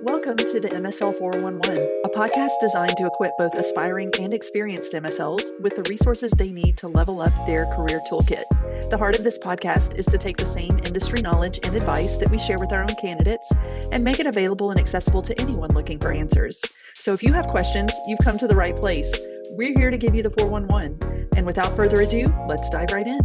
Welcome to the MSL 411, a podcast designed to equip both aspiring and experienced MSLs with the resources they need to level up their career toolkit. The heart of this podcast is to take the same industry knowledge and advice that we share with our own candidates and make it available and accessible to anyone looking for answers. So if you have questions, you've come to the right place. We're here to give you the 411. And without further ado, let's dive right in.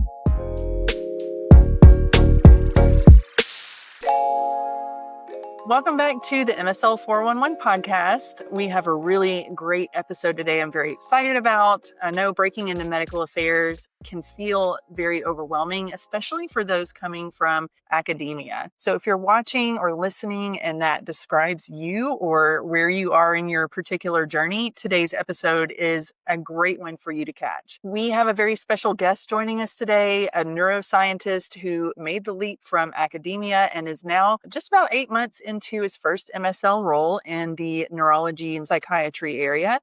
Welcome back to the MSL 411 podcast. We have a really great episode today I'm very excited about. I know breaking into medical affairs can feel very overwhelming, especially for those coming from academia. So if you're watching or listening and that describes you or where you are in your particular journey, today's episode is a great one for you to catch. We have a very special guest joining us today, a neuroscientist who made the leap from academia and is now just about 8 months into his first MSL role in the neurology and psychiatry area.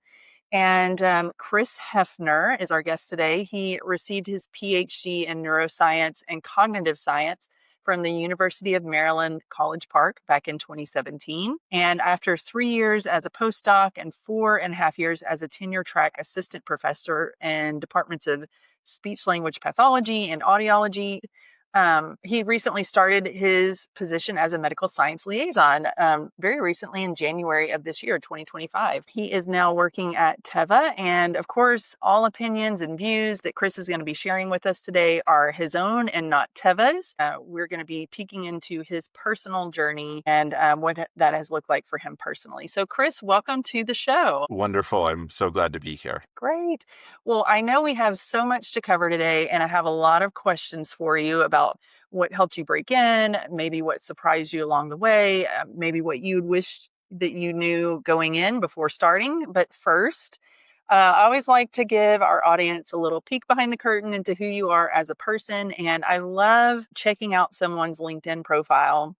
And Chris Heffner is our guest today. He received his PhD in neuroscience and cognitive science from the University of Maryland, College Park back in 2017. And after 3 years as a postdoc and 4.5 years as a tenure track assistant professor in departments of speech language pathology and audiology, he recently started his position as a medical science liaison very recently in January of this year, 2025. He is now working at Teva. And of course, all opinions and views that Chris is going to be sharing with us today are his own and not Teva's. We're going to be peeking into his personal journey and what that has looked like for him personally. So Chris, welcome to the show. Wonderful. I'm so glad to be here. Great. Well, I know we have so much to cover today, and I have a lot of questions for you about what helped you break in, maybe what surprised you along the way, maybe what you'd wished that you knew going in before starting. But first, I always like to give our audience a little peek behind the curtain into who you are as a person. And I love checking out someone's LinkedIn profile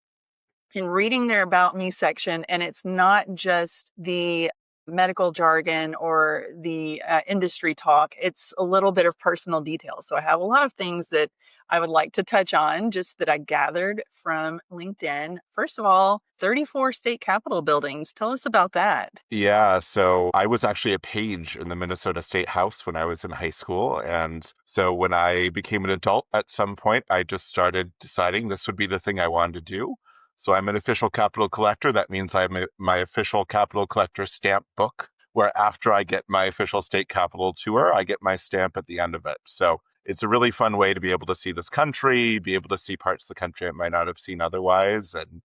and reading their About Me section. And it's not just the medical jargon or the industry talk. It's a little bit of personal details. So I have a lot of things that I would like to touch on just that I gathered from LinkedIn. First of all, 34 state capitol buildings. Tell us about that. Yeah, so I was actually a page in the Minnesota State House when I was in high school. And so when I became an adult at some point, I just started deciding this would be the thing I wanted to do. So I'm an official Capitol collector. That means I have my official Capitol collector stamp book, where after I get my official state capitol tour, I get my stamp at the end of it. So it's a really fun way to be able to see this country, be able to see parts of the country I might not have seen otherwise, and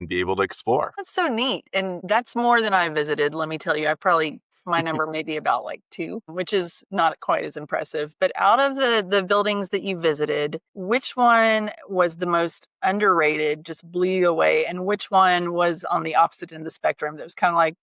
be able to explore. That's so neat. And that's more than I visited. Let me tell you, my number may be about like 2, which is not quite as impressive. But out of the buildings that you visited, which one was the most underrated, just blew you away? And which one was on the opposite end of the spectrum that was kind of like,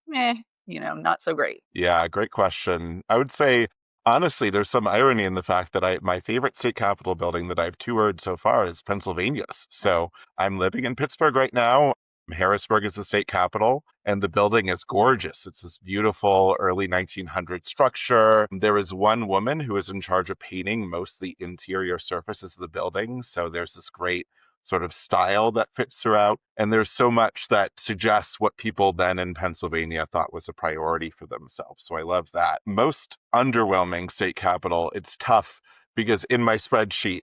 not so great? Yeah, great question. I would say, honestly, there's some irony in the fact that my favorite state capitol building that I've toured so far is Pennsylvania's. So I'm living in Pittsburgh right now. Harrisburg is the state capital, and the building is gorgeous. It's this beautiful early 1900s structure. There is one woman who is in charge of painting most of the interior surfaces of the building. So there's this great sort of style that fits throughout. And there's so much that suggests what people then in Pennsylvania thought was a priority for themselves. So I love that. Most underwhelming state capital, it's tough because in my spreadsheet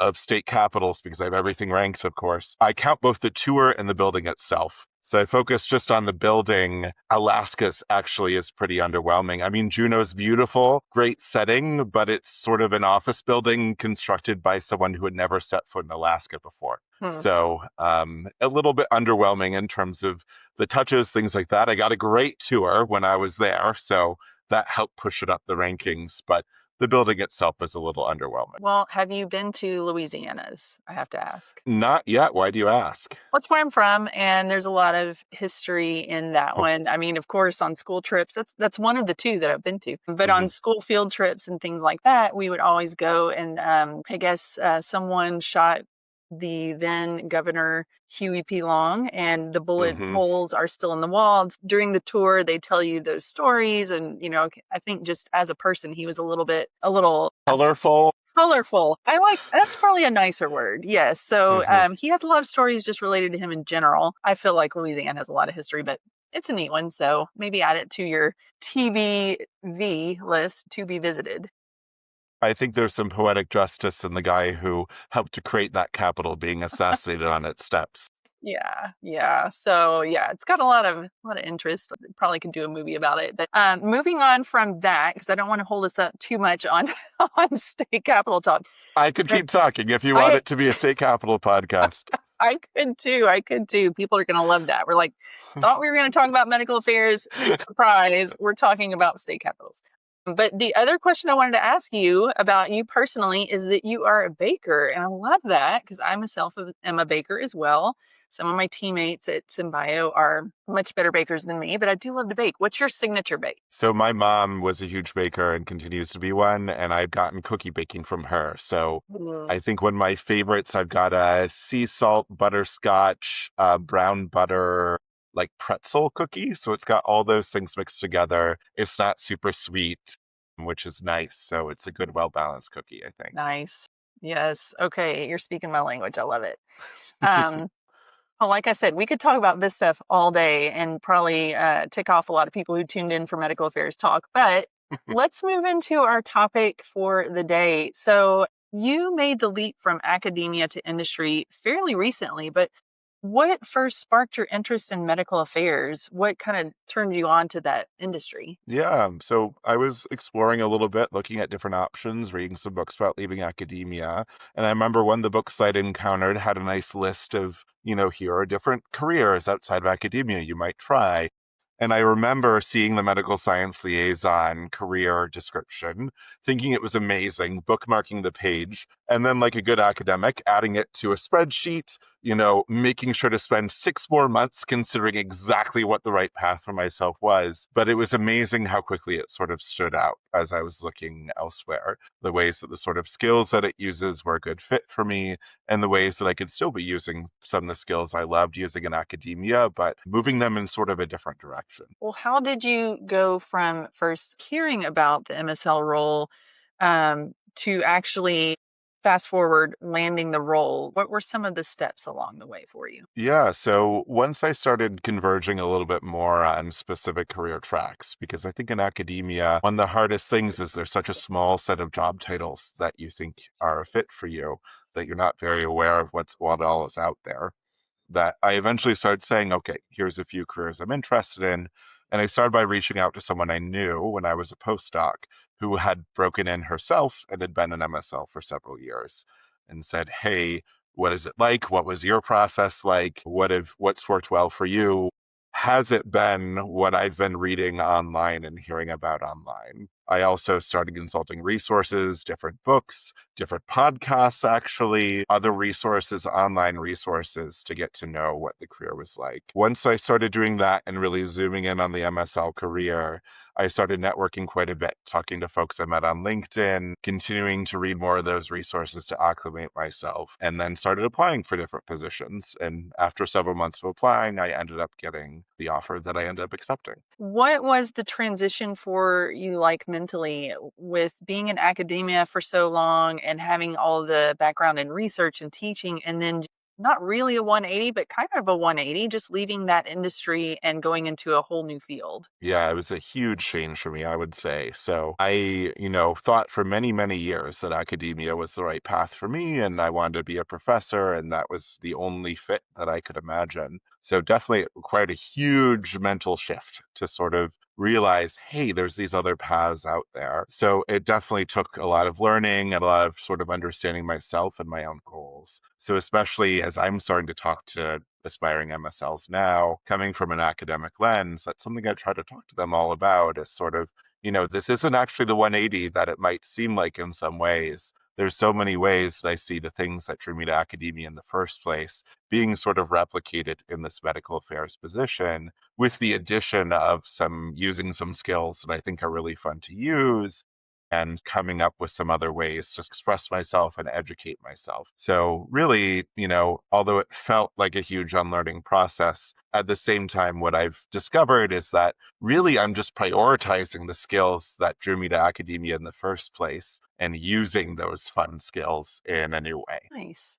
of state capitals, because I have everything ranked, of course, I count both the tour and the building itself. So I focus just on the building. Alaska's actually is pretty underwhelming. I mean, Juneau's beautiful, great setting, but it's sort of an office building constructed by someone who had never stepped foot in Alaska before. So a little bit underwhelming in terms of the touches, things like that. I got a great tour when I was there, so that helped push it up the rankings. But the building itself is a little underwhelming. Well, have you been to Louisiana's? I have to ask. Not yet. Why do you ask? That's where I'm from, and there's a lot of history in that one. I mean, of course, on school trips, that's one of the 2 that I've been to. But on school field trips and things like that, we would always go and I guess someone shot the then Governor Huey P. Long, and the bullet holes are still in the wall. During the tour, they tell you those stories. And, I think just as a person, he was a little colorful. That's probably a nicer word. Yes. So he has a lot of stories just related to him in general. I feel like Louisiana has a lot of history, but it's a neat one. So maybe add it to your TBV list, to be visited. I think there's some poetic justice in the guy who helped to create that capital being assassinated on its steps. Yeah, yeah. So yeah, it's got a lot of interest. Probably could do a movie about it. But moving on from that, because I don't want to hold us up too much on on state capital talk. I could But keep talking if you want I it to be a state capital podcast. I could too. I could too. People are gonna love that. We're like, thought we were gonna talk about medical affairs. Surprise, we're talking about state capitals. But the other question I wanted to ask you about you personally is that you are a baker. And I love that because I myself am a baker as well. Some of my teammates at Symbio are much better bakers than me, but I do love to bake. What's your signature bake? So my mom was a huge baker and continues to be one, and I've gotten cookie baking from her. So Mm, I think one of my favorites, I've got a sea salt butterscotch, brown butter, like pretzel cookie. So it's got all those things mixed together. It's not super sweet, which is nice. So it's a good, well-balanced cookie, I think. nice. Yes. Okay. You're speaking my language. I love it. Um, Well, like I said, we could talk about this stuff all day and probably tick off a lot of people who tuned in for medical affairs talk. But let's move into our topic for the day. So, you made the leap from academia to industry fairly recently, but what first sparked your interest in medical affairs? What kind of turned you on to that industry? Yeah, so I was exploring a little bit, looking at different options, reading some books about leaving academia. And I remember one of the books I'd encountered had a nice list of, here are different careers outside of academia you might try. And I remember seeing the medical science liaison career description, thinking it was amazing, bookmarking the page, and then, like a good academic, adding it to a spreadsheet, making sure to spend 6 more months considering exactly what the right path for myself was. But it was amazing how quickly it sort of stood out as I was looking elsewhere. The ways that the sort of skills that it uses were a good fit for me, and the ways that I could still be using some of the skills I loved using in academia, but moving them in sort of a different direction. Well, how did you go from first hearing about the MSL role to actually fast forward landing the role? What were some of the steps along the way for you? Yeah, so once I started converging a little bit more on specific career tracks, because I think in academia, one of the hardest things is there's such a small set of job titles that you think are a fit for you that you're not very aware of what all is out there. That I eventually started saying, okay, here's a few careers I'm interested in. And I started by reaching out to someone I knew when I was a postdoc who had broken in herself and had been an MSL for several years and said, hey, what is it like? What was your process like? What's worked well for you? Has it been what I've been reading online and hearing about online? I also started consulting resources, different books, different podcasts, actually, other resources, online resources to get to know what the career was like. Once I started doing that and really zooming in on the MSL career, I started networking quite a bit, talking to folks I met on LinkedIn, continuing to read more of those resources to acclimate myself, and then started applying for different positions. And after several months of applying, I ended up getting the offer that I ended up accepting. What was the transition for you, like mentally, with being in academia for so long and having all the background in research and teaching, and then not really a 180, but kind of a 180, just leaving that industry and going into a whole new field? Yeah, it was a huge change for me, I would say. So I, thought for many, many years that academia was the right path for me and I wanted to be a professor and that was the only fit that I could imagine. So definitely it required a huge mental shift to sort of realize, hey, there's these other paths out there. So it definitely took a lot of learning and a lot of sort of understanding myself and my own goals. So especially as I'm starting to talk to aspiring MSLs now, coming from an academic lens, that's something I try to talk to them all about is sort of, this isn't actually the 180 that it might seem like in some ways. There's so many ways that I see the things that drew me to academia in the first place being sort of replicated in this medical affairs position with the addition of some using some skills that I think are really fun to use and coming up with some other ways to express myself and educate myself. So really, although it felt like a huge unlearning process, at the same time, what I've discovered is that really I'm just prioritizing the skills that drew me to academia in the first place and using those fun skills in a new way. Nice.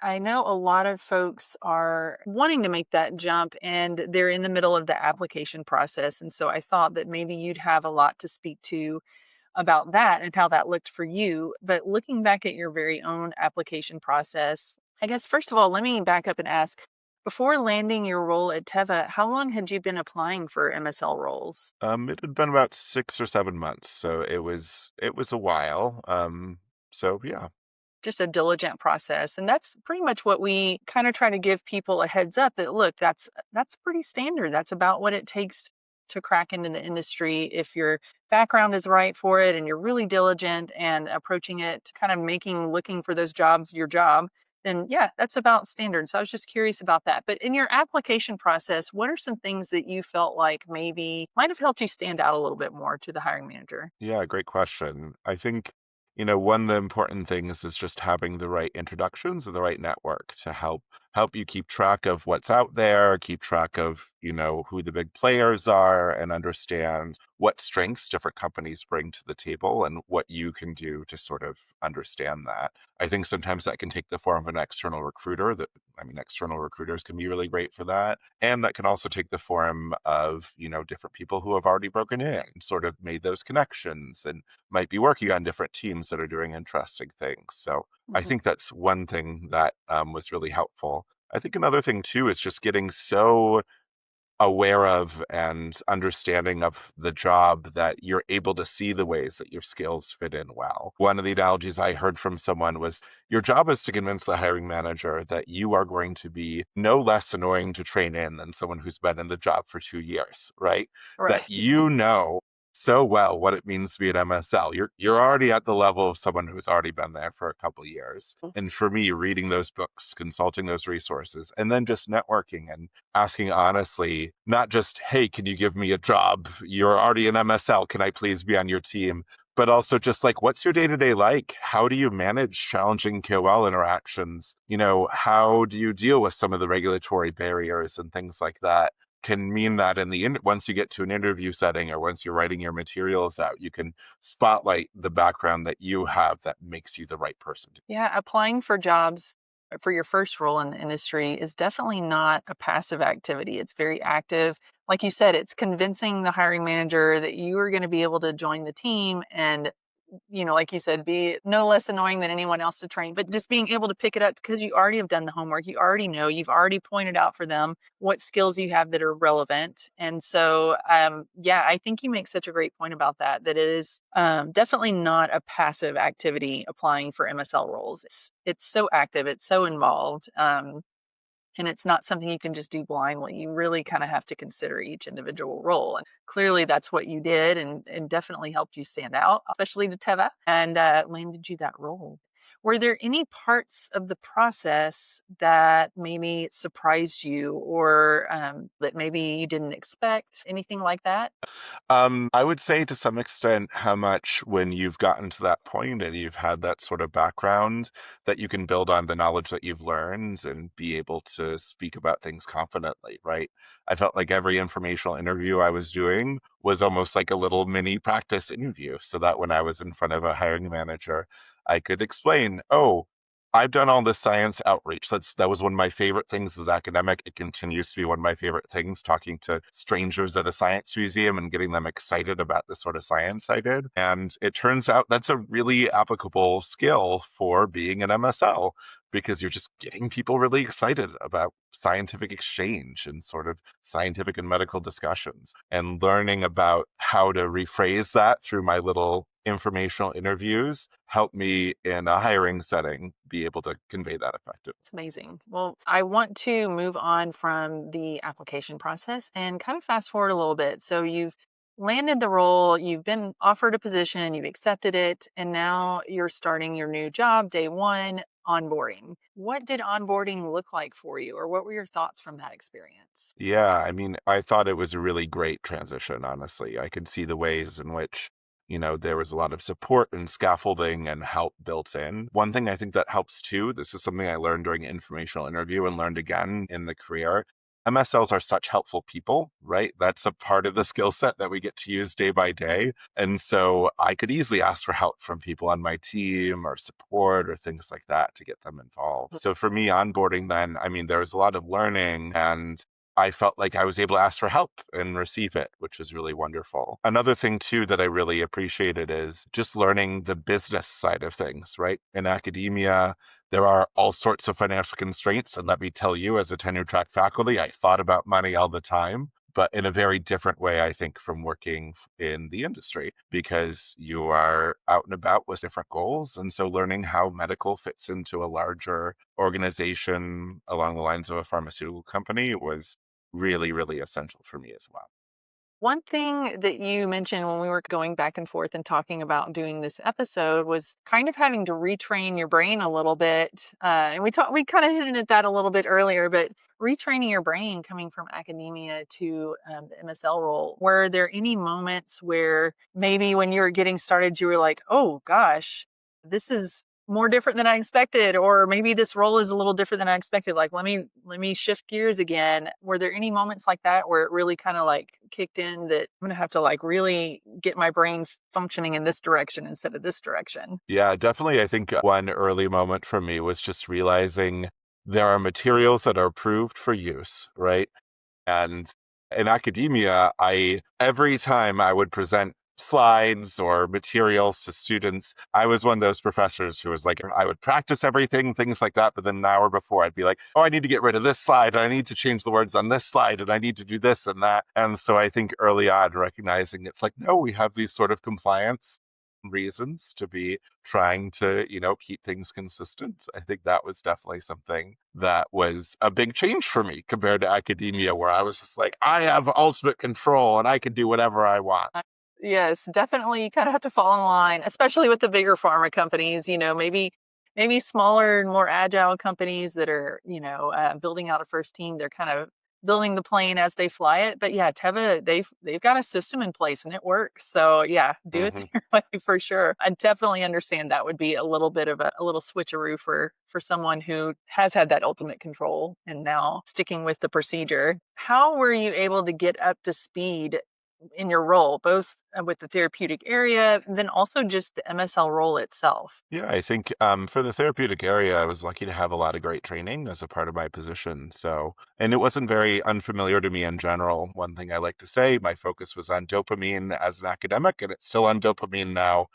I know a lot of folks are wanting to make that jump and they're in the middle of the application process. And so I thought that maybe you'd have a lot to speak to about that and how that looked for you. But looking back at your very own application process, I guess, first of all, let me back up and ask, before landing your role at Teva, how long had you been applying for MSL roles? It had been about 6 or 7 months, so it was a while. So yeah. Just a diligent process. And that's pretty much what we kind of try to give people a heads up that look, that's pretty standard. That's about what it takes to crack into the industry. If your background is right for it and you're really diligent and approaching it, kind of making looking for those jobs your job, then yeah, that's about standard. So I was just curious about that. But in your application process, what are some things that you felt like maybe might have helped you stand out a little bit more to the hiring manager? Yeah, great question. I think, one of the important things is just having the right introductions and the right network to help you keep track of what's out there, keep track of, who the big players are and understand what strengths different companies bring to the table and what you can do to sort of understand that. I think sometimes that can take the form of an external recruiter external recruiters can be really great for that. And that can also take the form of, different people who have already broken in, sort of made those connections and might be working on different teams that are doing interesting things. So I Mhm. think that's one thing that was really helpful. I think another thing too is just getting so aware of and understanding of the job that you're able to see the ways that your skills fit in well. One of the analogies I heard from someone was your job is to convince the hiring manager that you are going to be no less annoying to train in than someone who's been in the job for 2 years, right? That Right. you know so well what it means to be an MSL. You're already at the level of someone who's already been there for a couple years. And for me, reading those books, consulting those resources, and then just networking and asking honestly, not just, hey, can you give me a job? You're already an MSL. Can I please be on your team? But also just like, what's your day to day like? How do you manage challenging KOL interactions? How do you deal with some of the regulatory barriers and things like that? Can mean that once you get to an interview setting or once you're writing your materials out, you can spotlight the background that you have that makes you the right person. Yeah, applying for jobs for your first role in the industry is definitely not a passive activity. It's very active. Like you said, it's convincing the hiring manager that you are going to be able to join the team and, like you said, be no less annoying than anyone else to train, but just being able to pick it up because you already have done the homework. You already know, you've already pointed out for them what skills you have that are relevant. And so, yeah, I think you make such a great point about that, that it is definitely not a passive activity applying for MSL roles. It's so active, it's so involved. And it's not something you can just do blindly. You really kind of have to consider each individual role. And clearly that's what you did and definitely helped you stand out, especially to Teva, and landed you that role. Were there any parts of the process that maybe surprised you or that maybe you didn't expect? Anything like that? I would say to some extent how much when you've gotten to that point and you've had that sort of background that you can build on the knowledge that you've learned and be able to speak about things confidently, right? I felt like every informational interview I was doing was almost like a little mini practice interview so that when I was in front of a hiring manager, I could explain, oh, I've done all this science outreach. That was one of my favorite things as academic. It continues to be one of my favorite things, talking to strangers at a science museum and getting them excited about the sort of science I did. And it turns out that's a really applicable skill for being an MSL because you're just getting people really excited about scientific exchange and sort of scientific and medical discussions and learning about how to rephrase that through my little informational interviews helped me in a hiring setting be able to convey that effectively. It's amazing. Well, I want to move on from the application process and kind of fast forward a little bit. So you've landed the role, you've been offered a position, you've accepted it, and now you're starting your new job, day one, onboarding. What did onboarding look like for you, or what were your thoughts from that experience? Yeah, I thought it was a really great transition, honestly. I could see the ways in which, there was a lot of support and scaffolding and help built in. One thing I think that helps too, this is something I learned during an informational interview and learned again in the career, MSLs are such helpful people, right? That's a part of the skill set that we get to use day by day. And so I could easily ask for help from people on my team or support or things like that to get them involved. So for me, onboarding then, I mean, there was a lot of learning, and I felt like I was able to ask for help and receive it, which was really wonderful. Another thing, too, that I really appreciated is just learning the business side of things, right? In academia, there are all sorts of financial constraints. And let me tell you, as a tenure track faculty, I thought about money all the time, but in a very different way, I think, from working in the industry, because you are out and about with different goals. And so learning how medical fits into a larger organization along the lines of a pharmaceutical company was really, really essential for me as well. One thing that you mentioned when we were going back and forth and talking about doing this episode was kind of having to retrain your brain a little bit. We kind of hinted at that a little bit earlier, but retraining your brain coming from academia to the MSL role. Were there any moments where maybe when you were getting started, you were like, oh gosh, this is more different than I expected, or maybe this role is a little different than I expected. Like, let me shift gears again. Were there any moments like that where it really kind of like kicked in that I'm gonna have to like really get my brain functioning in this direction instead of this direction? Yeah, definitely. I think one early moment for me was just realizing there are materials that are approved for use, right? And in academia, I every time I would present slides or materials to students, I was one of those professors who was like, I would practice everything, things like that. But then an hour before, I'd be like, oh, I need to get rid of this slide, and I need to change the words on this slide, and I need to do this and that. And so I think early on, recognizing it's like, no, we have these sort of compliance reasons to be trying to, keep things consistent. I think that was definitely something that was a big change for me compared to academia, where I was just like, I have ultimate control and I can do whatever I want. Yes, definitely. You kind of have to fall in line, especially with the bigger pharma companies. Maybe smaller and more agile companies that are building out a first team. They're kind of building the plane as they fly it. But yeah, Teva, they've got a system in place and it works. So yeah, do it Hmm. their way for sure. I definitely understand that would be a little bit of a little switcheroo for someone who has had that ultimate control and now sticking with the procedure. How were you able to get up to speed in your role, both with the therapeutic area, then also just the MSL role itself? Yeah, I think for the therapeutic area, I was lucky to have a lot of great training as a part of my position. So, and it wasn't very unfamiliar to me in general. One thing I like to say, my focus was on dopamine as an academic, and it's still on dopamine now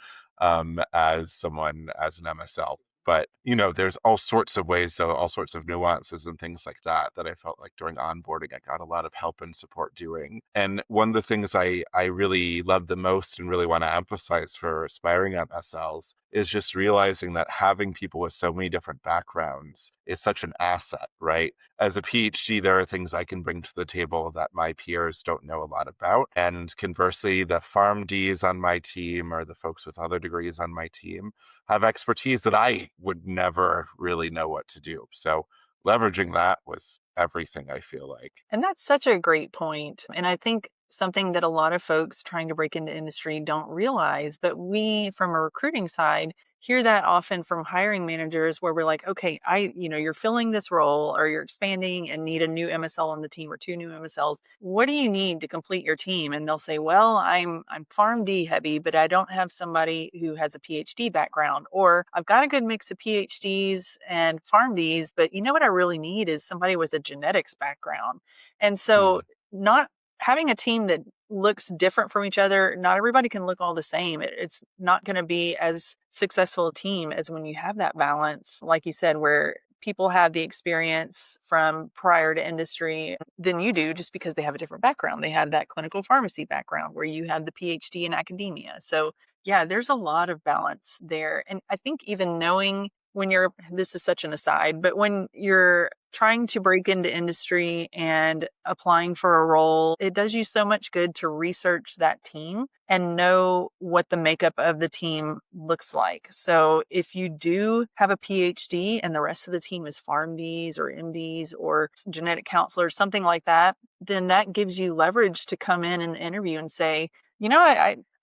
as someone as an MSL. But, there's all sorts of ways, so all sorts of nuances and things like that that I felt like during onboarding, I got a lot of help and support doing. And one of the things I really love the most and really want to emphasize for aspiring MSLs is just realizing that having people with so many different backgrounds is such an asset, right? As a PhD, there are things I can bring to the table that my peers don't know a lot about. And conversely, the PharmDs on my team or the folks with other degrees on my team have expertise that I would never really know what to do. So leveraging that was everything, I feel like. And that's such a great point. And I think something that a lot of folks trying to break into industry don't realize, but we from a recruiting side hear that often from hiring managers where we're like, okay, you're filling this role or you're expanding and need a new MSL on the team or two new MSLs. What do you need to complete your team? And they'll say, well, I'm PharmD heavy, but I don't have somebody who has a PhD background, or I've got a good mix of PhDs and PharmDs, but you know what I really need is somebody with a genetics background. And so Hmm. not having a team that looks different from each other, not everybody can look all the same. It's not going to be as successful a team as when you have that balance, like you said, where people have the experience from prior to industry than you do just because they have a different background. They have that clinical pharmacy background where you have the PhD in academia. So, yeah, there's a lot of balance there. And I think even knowing when this is such an aside, but when you're trying to break into industry and applying for a role, it does you so much good to research that team and know what the makeup of the team looks like. So if you do have a PhD and the rest of the team is PharmDs or MDs or genetic counselors, something like that, then that gives you leverage to come in the interview and say,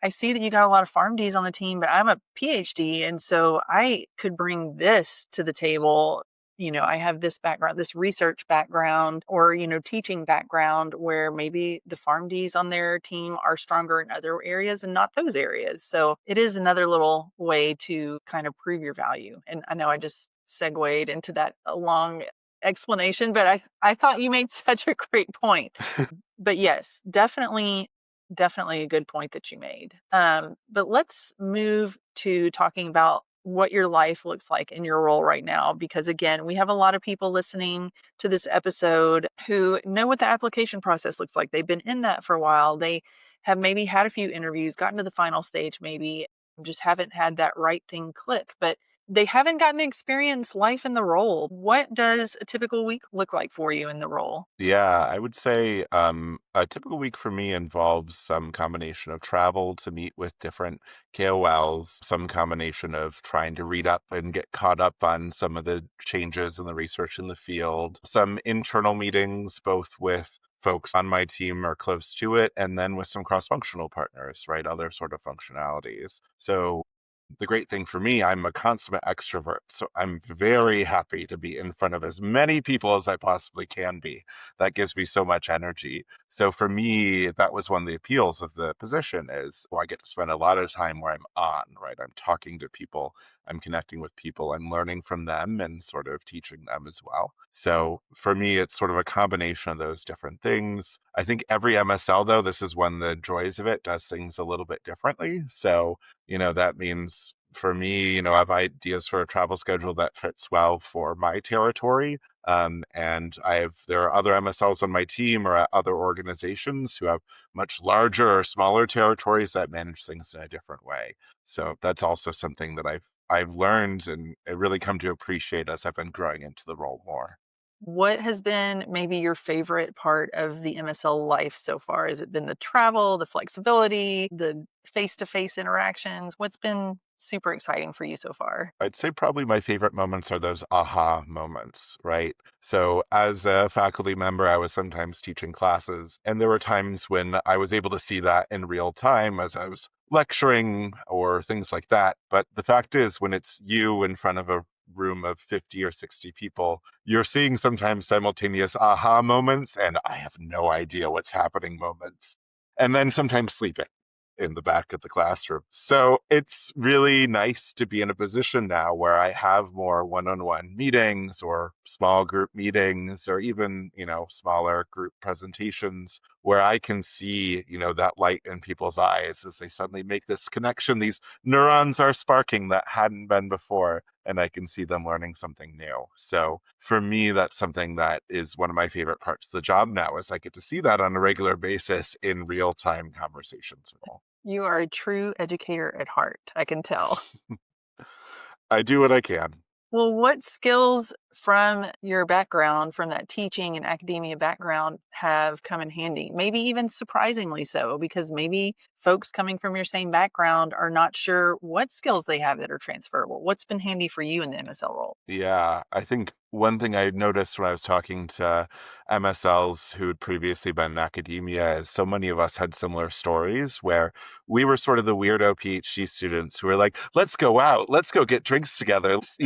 I see that you got a lot of PharmDs on the team, but I'm a PhD. And so I could bring this to the table I have this background, this research background, or, teaching background where maybe the PharmDs on their team are stronger in other areas and not those areas. So it is another little way to kind of prove your value. And I know I just segued into that long explanation, but I thought you made such a great point. But yes, definitely a good point that you made. But let's move to talking about what your life looks like in your role right now, because again, we have a lot of people listening to this episode who know what the application process looks like. They've been in that for a while. They have maybe had a few interviews, gotten to the final stage, maybe just haven't had that right thing click, but they haven't gotten to experience life in the role. What does a typical week look like for you in the role? Yeah, I would say a typical week for me involves some combination of travel to meet with different KOLs, some combination of trying to read up and get caught up on some of the changes in the research in the field, some internal meetings, both with folks on my team or close to it, and then with some cross-functional partners, right? Other sort of functionalities. So the great thing for me, I'm a consummate extrovert. So I'm very happy to be in front of as many people as I possibly can be. That gives me so much energy. So for me, that was one of the appeals of the position is, well, I get to spend a lot of time where I'm on, right? I'm talking to people, I'm connecting with people, I'm learning from them and sort of teaching them as well. So for me, it's sort of a combination of those different things. I think every MSL, though, this is one of the joys of it, does things a little bit differently. So that means for me, I have ideas for a travel schedule that fits well for my territory. And there are other MSLs on my team or at other organizations who have much larger or smaller territories that manage things in a different way. So that's also something that I've learned and I really come to appreciate as I've been growing into the role more. What has been maybe your favorite part of the MSL life so far? Has it been the travel, the flexibility, the face-to-face interactions? What's been super exciting for you so far? I'd say probably my favorite moments are those aha moments, right? So, as a faculty member, I was sometimes teaching classes, and there were times when I was able to see that in real time as I was lecturing or things like that. But the fact is, when it's you in front of a room of 50 or 60 people, you're seeing sometimes simultaneous aha moments, and I have no idea what's happening moments. And then sometimes sleeping in the back of the classroom. So it's really nice to be in a position now where I have more one-on-one meetings or small group meetings or even, smaller group presentations where I can see, that light in people's eyes as they suddenly make this connection. These neurons are sparking that hadn't been before, and I can see them learning something new. So for me, that's something that is one of my favorite parts of the job now is I get to see that on a regular basis in real-time conversations with all. You are a true educator at heart, I can tell. I do what I can. Well, what skills from your background, from that teaching and academia background, have come in handy? Maybe even surprisingly so, because maybe folks coming from your same background are not sure what skills they have that are transferable. What's been handy for you in the MSL role? Yeah, I think one thing I noticed when I was talking to MSLs who'd previously been in academia is so many of us had similar stories where we were sort of the weirdo PhD students who were like, let's go out, let's go get drinks together, let's,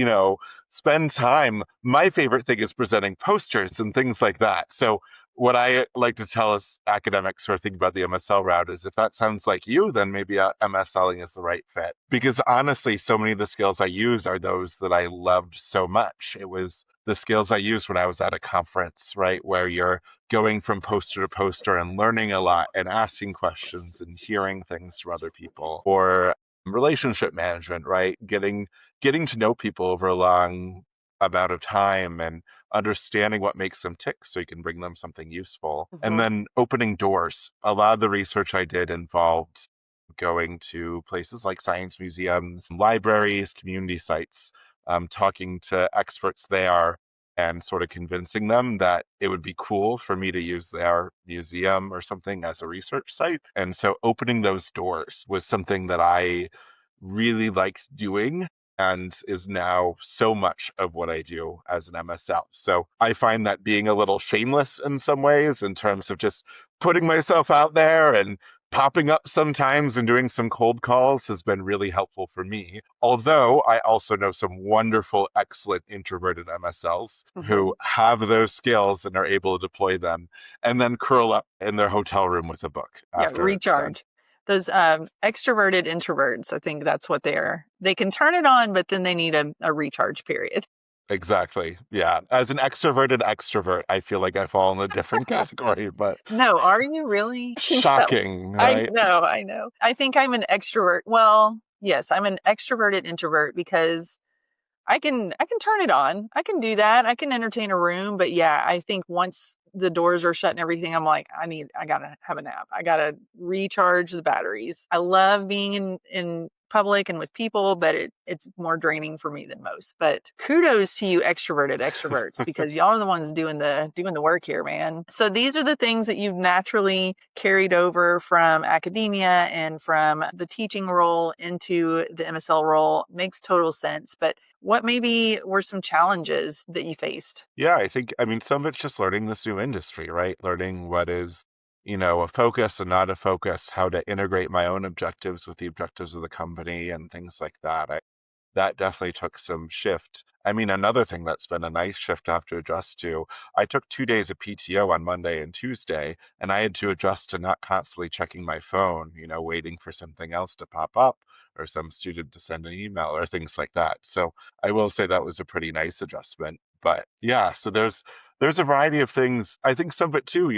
spend time. My favorite thing is presenting posters and things like that. So what I like to tell us academics who are thinking about the MSL route is if that sounds like you, then maybe MSLing is the right fit. Because honestly, so many of the skills I use are those that I loved so much. It was the skills I used when I was at a conference, right? Where you're going from poster to poster and learning a lot and asking questions and hearing things from other people. Or relationship management, right? Getting to know people over a long amount of time and understanding what makes them tick so you can bring them something useful. And Mhm. then opening doors. A lot of the research I did involved going to places like science museums, libraries, community sites, talking to experts there and sort of convincing them that it would be cool for me to use their museum or something as a research site. And so opening those doors was something that I really liked doing and is now so much of what I do as an MSL. So I find that being a little shameless in some ways in terms of just putting myself out there and popping up sometimes and doing some cold calls has been really helpful for me. Although I also know some wonderful, excellent introverted MSLs Mhm. who have those skills and are able to deploy them and then curl up in their hotel room with a book Yeah, after it's done. recharge. Those extroverted introverts, I think that's what they are. They can turn it on, but then they need a recharge period. Exactly. Yeah. As an extroverted extrovert, I feel like I fall in a different category, but No, are you really? Can tell. shocking, right? I know. I think I'm an extrovert. Well, yes, I'm an extroverted introvert because I can turn it on. I can do that. I can entertain a room, but yeah, I think once the doors are shut and everything, I'm like, I gotta have a nap. I gotta recharge the batteries. I love being in public and with people, but it's more draining for me than most. But kudos to you extroverted extroverts because y'all are the ones doing the work here, man. So these are the things that you've naturally carried over from academia and from the teaching role into the MSL role. Makes total sense. But what maybe were some challenges that you faced? Yeah, I mean, some of it's just learning this new industry, right? Learning what is, a focus and not a focus, how to integrate my own objectives with the objectives of the company and things like that. That definitely took some shift. I mean, another thing that's been a nice shift I have to adjust to, I took 2 days of PTO on Monday and Tuesday, and I had to adjust to not constantly checking my phone, waiting for something else to pop up or some student to send an email or things like that. So I will say that was a pretty nice adjustment. But yeah, so there's a variety of things. I think some of it too,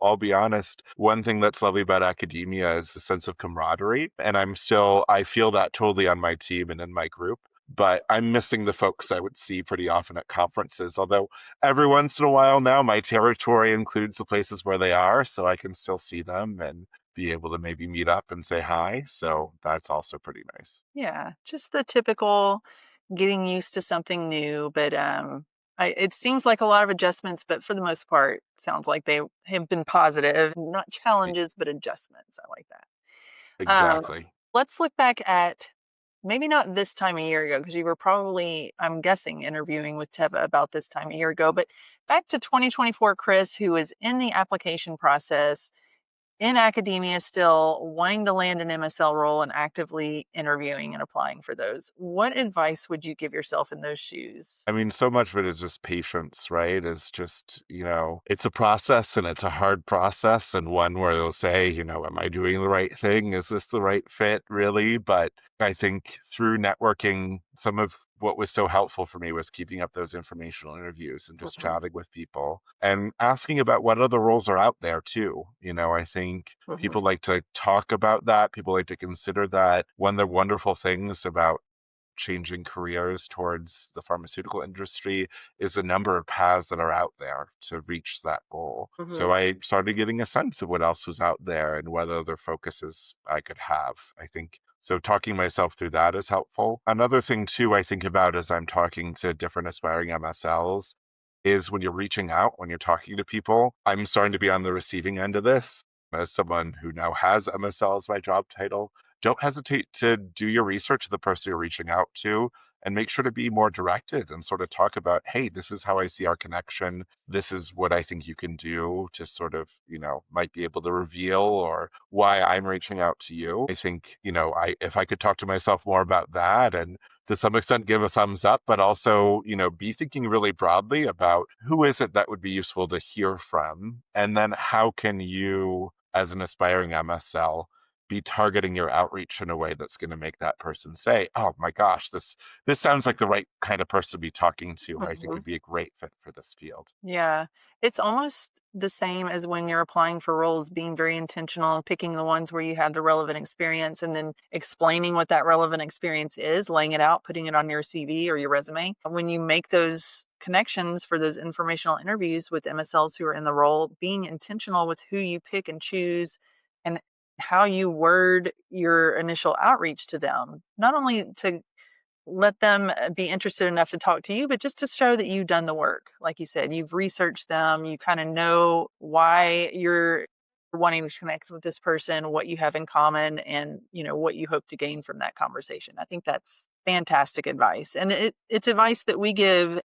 I'll be honest. One thing that's lovely about academia is the sense of camaraderie. And I feel that totally on my team and in my group. But I'm missing the folks I would see pretty often at conferences. Although every once in a while now, my territory includes the places where they are, so I can still see them and be able to maybe meet up and say hi. So that's also pretty nice. Yeah, just the typical getting used to something new, but it seems like a lot of adjustments, but for the most part, sounds like they have been positive, not Y- challenges, but adjustments. I like that. Um, Exactly. let's look back at maybe not this time a year ago, because you were probably, I'm guessing, interviewing with Teva about this time a year ago, but back to 2024, Chris, who was in the application process in academia still, wanting to land an MSL role and actively interviewing and applying for those. What advice would you give yourself in those shoes? I mean, so much of it is just patience, right? It's just, it's a process and it's a hard process and one where they'll say, am I doing the right thing? Is this the right fit, really? But I think through networking, some of what was so helpful for me was keeping up those informational interviews and just Mhm, chatting with people and asking about what other roles are out there too. I think mhm, people like to talk about that. People like to consider that. One of the wonderful things about changing careers towards the pharmaceutical industry is the number of paths that are out there to reach that goal. mhm, So I started getting a sense of what else was out there and what other focuses I could have. I think so talking myself through that is helpful. Another thing too I think about as I'm talking to different aspiring MSLs is when you're reaching out, when you're talking to people, I'm starting to be on the receiving end of this as someone who now has MSL as my job title. Don't hesitate to do your research of the person you're reaching out to and make sure to be more directed and sort of talk about, hey, this is how I see our connection. This is what I think you can do to sort of, might be able to reveal or why I'm reaching out to you. I think, if I could talk to myself more about that and to some extent give a thumbs up, but also, be thinking really broadly about who is it that would be useful to hear from, and then how can you, as an aspiring MSL, be targeting your outreach in a way that's going to make that person say, "Oh my gosh, this sounds like the right kind of person to be talking to. I think mhm. would be a great fit for this field." Yeah, it's almost the same as when you're applying for roles, being very intentional and picking the ones where you have the relevant experience and then explaining what that relevant experience is, laying it out, putting it on your CV or your resume. When you make those connections for those informational interviews with MSLs who are in the role, being intentional with who you pick and choose and how you word your initial outreach to them, not only to let them be interested enough to talk to you, but just to show that you've done the work. Like you said, you've researched them, you kind of know why you're wanting to connect with this person, what you have in common, and what you hope to gain from that conversation. I think that's fantastic advice. And it's advice that we give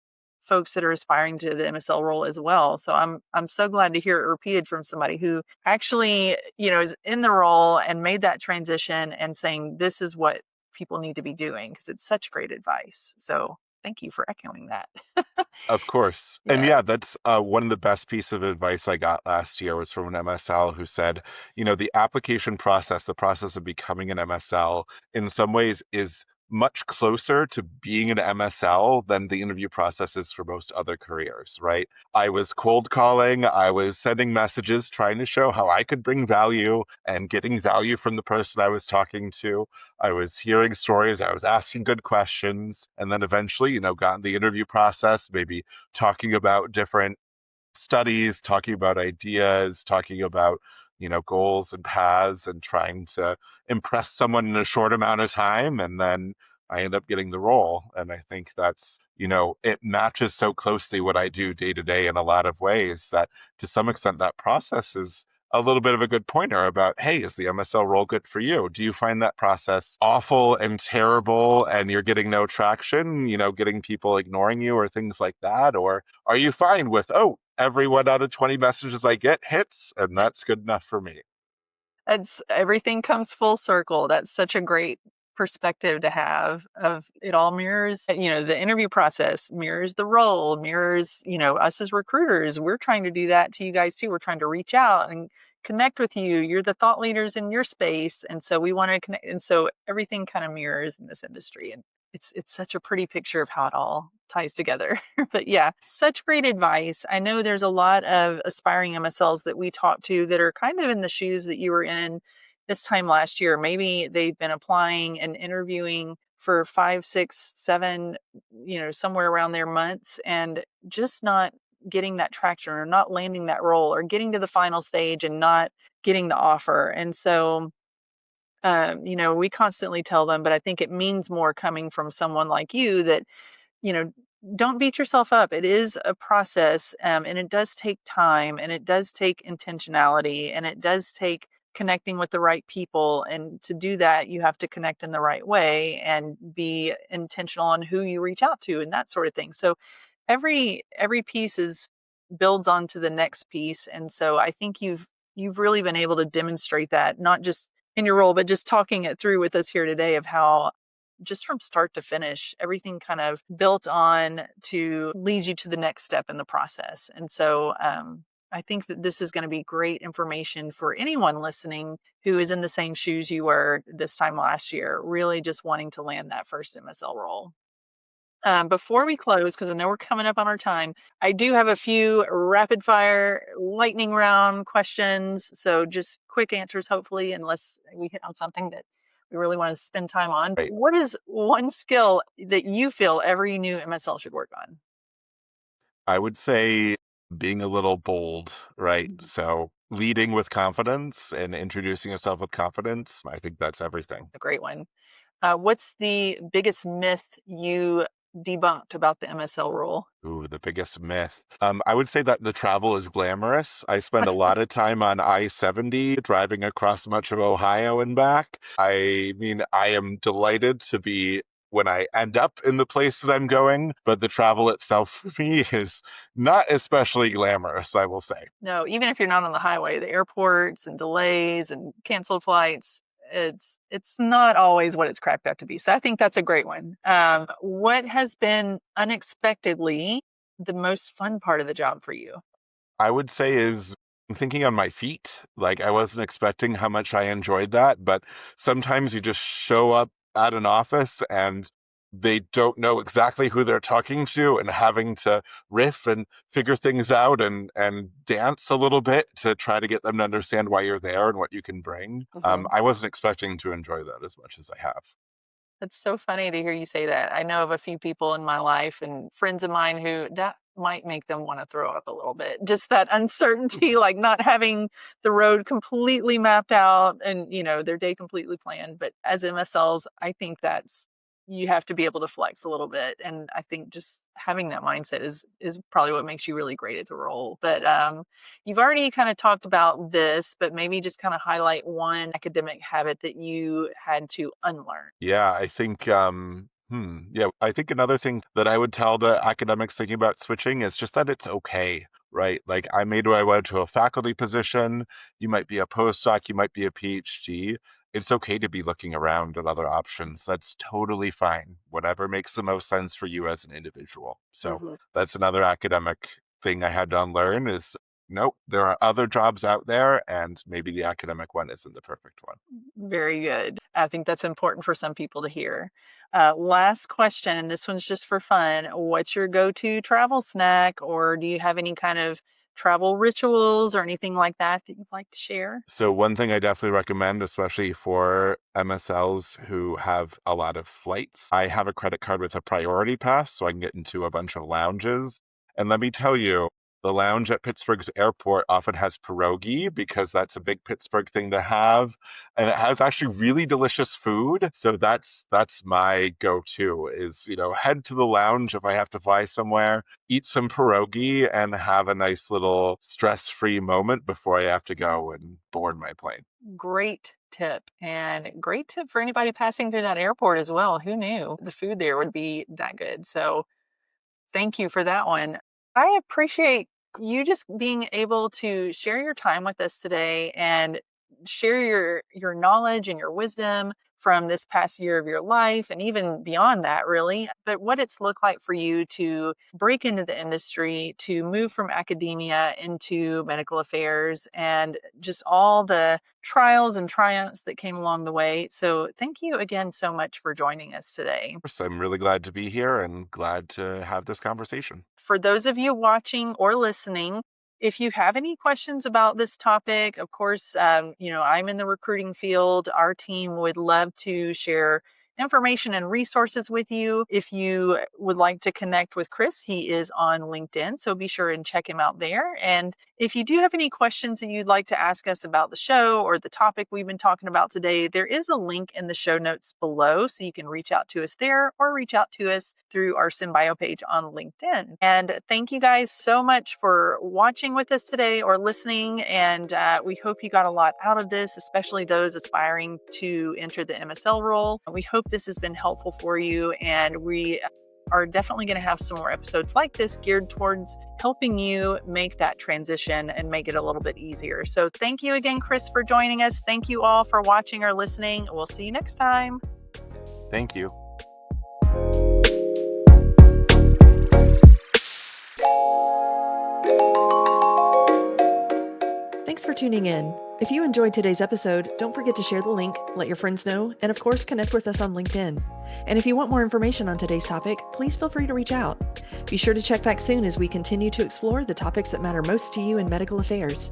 folks that are aspiring to the MSL role as well. So I'm so glad to hear it repeated from somebody who actually, is in the role and made that transition and saying this is what people need to be doing, because it's such great advice. So thank you for echoing that. Of course. And Yes. yeah, that's one of the best pieces of advice I got last year was from an MSL who said, the application process, the process of becoming an MSL, in some ways is much closer to being an MSL than the interview process is for most other careers, right? I was cold calling, I was sending messages trying to show how I could bring value and getting value from the person I was talking to. I was hearing stories, I was asking good questions, and then eventually, got in the interview process, maybe talking about different studies, talking about ideas, talking about, goals and paths and trying to impress someone in a short amount of time. And then I end up getting the role. And I think that's, it matches so closely what I do day to day in a lot of ways that to some extent that process is a little bit of a good pointer about, hey, is the MSL role good for you? Do you find that process awful and terrible and you're getting no traction, getting people ignoring you or things like that? Or are you fine with, oh, every 1 out of 20 messages I get hits, and that's good enough for me? It's everything comes full circle. That's such a great perspective to have. Of it all mirrors, the interview process mirrors the role, mirrors, us as recruiters. We're trying to do that to you guys too. We're trying to reach out and connect with you. You're the thought leaders in your space. And so we want to connect. And so everything kind of mirrors in this industry. And it's such a pretty picture of how it all ties together. But yeah, such great advice. I know there's a lot of aspiring MSLs that we talk to that are kind of in the shoes that you were in this time last year. Maybe they've been applying and interviewing for 5, 6, 7, somewhere around there months, and just not getting that traction or not landing that role or getting to the final stage and not getting the offer. And so we constantly tell them, but I think it means more coming from someone like you that, you know, don't beat yourself up. It is a process, and it does take time, and it does take intentionality, and it does take connecting with the right people. And to do that, you have to connect in the right way and be intentional on who you reach out to and that sort of thing. So every piece is builds onto the next piece. And so I think you've really been able to demonstrate that, not just in your role, but just talking it through with us here today of how just from start to finish, everything kind of built on to lead you to the next step in the process. And so I think that this is going to be great information for anyone listening who is in the same shoes you were this time last year, really just wanting to land that first MSL role. Before we close, because I know we're coming up on our time, I do have a few rapid fire lightning round questions. So just quick answers, hopefully, unless we hit on something that we really want to spend time on. Right. What is one skill that you feel every new MSL should work on? I would say being a little bold, right? Mhm. So leading with confidence and introducing yourself with confidence, I think that's everything. A great one. What's the biggest myth you debunked about the MSL role? Ooh, the biggest myth. I would say that the travel is glamorous. I spend a lot of time on I-70 driving across much of Ohio and back. I mean, I am delighted to be when I end up in the place that I'm going, but the travel itself for me is not especially glamorous, I will say. No, even if you're not on the highway, the airports and delays and canceled flights, it's not always what it's cracked up to be. So I think that's a great one. What has been unexpectedly the most fun part of the job for you? I would say is thinking on my feet. Like I wasn't expecting how much I enjoyed that, but sometimes you just show up at an office and they don't know exactly who they're talking to and having to riff and figure things out and dance a little bit to try to get them to understand why you're there and what you can bring. Mhm. I wasn't expecting to enjoy that as much as I have. It's so funny to hear you say that. I know of a few people in my life and friends of mine who that might make them want to throw up a little bit. Just that uncertainty, like not having the road completely mapped out and, their day completely planned. But as MSLs, I think that's you have to be able to flex a little bit. And I think just having that mindset is probably what makes you really great at the role. But you've already kind of talked about this, but maybe just kind of highlight one academic habit that you had to unlearn. Yeah, I think Yeah, I think another thing that I would tell the academics thinking about switching is just that it's okay, right? Like I made my way to a faculty position. You might be a postdoc, you might be a PhD. It's okay to be looking around at other options. That's totally fine. Whatever makes the most sense for you as an individual. So Mhm. that's another academic thing I had to unlearn is nope, there are other jobs out there, and maybe the academic one isn't the perfect one. Very good. I think that's important for some people to hear. Last question, and this one's just for fun. What's your go-to travel snack, or do you have any kind of travel rituals or anything like that that you'd like to share? So one thing I definitely recommend, especially for MSLs who have a lot of flights, I have a credit card with a priority pass, so I can get into a bunch of lounges. And let me tell you, the lounge at Pittsburgh's airport often has pierogi because that's a big Pittsburgh thing to have, and it has actually really delicious food. So that's my go-to is, head to the lounge if I have to fly somewhere, eat some pierogi and have a nice little stress-free moment before I have to go and board my plane. Great tip, and great tip for anybody passing through that airport as well. Who knew the food there would be that good? So thank you for that one. I appreciate you just being able to share your time with us today and share your knowledge and your wisdom from this past year of your life and even beyond that really, but what it's looked like for you to break into the industry, to move from academia into medical affairs and just all the trials and triumphs that came along the way. So thank you again so much for joining us today. So I'm really glad to be here and glad to have this conversation. For those of you watching or listening, if you have any questions about this topic, of course, I'm in the recruiting field. Our team would love to share information and resources with you. If you would like to connect with Chris, he is on LinkedIn, so be sure and check him out there. And if you do have any questions that you'd like to ask us about the show or the topic we've been talking about today, there is a link in the show notes below, so you can reach out to us there or reach out to us through our Symbio page on LinkedIn. And thank you guys so much for watching with us today or listening. And we hope you got a lot out of this, especially those aspiring to enter the MSL role. We hope this has been helpful for you. And we are definitely going to have some more episodes like this geared towards helping you make that transition and make it a little bit easier. So thank you again, Chris, for joining us. Thank you all for watching or listening. We'll see you next time. Thank you. Thanks for tuning in. If you enjoyed today's episode, don't forget to share the link, let your friends know, and of course, connect with us on LinkedIn. And if you want more information on today's topic, please feel free to reach out. Be sure to check back soon as we continue to explore the topics that matter most to you in medical affairs.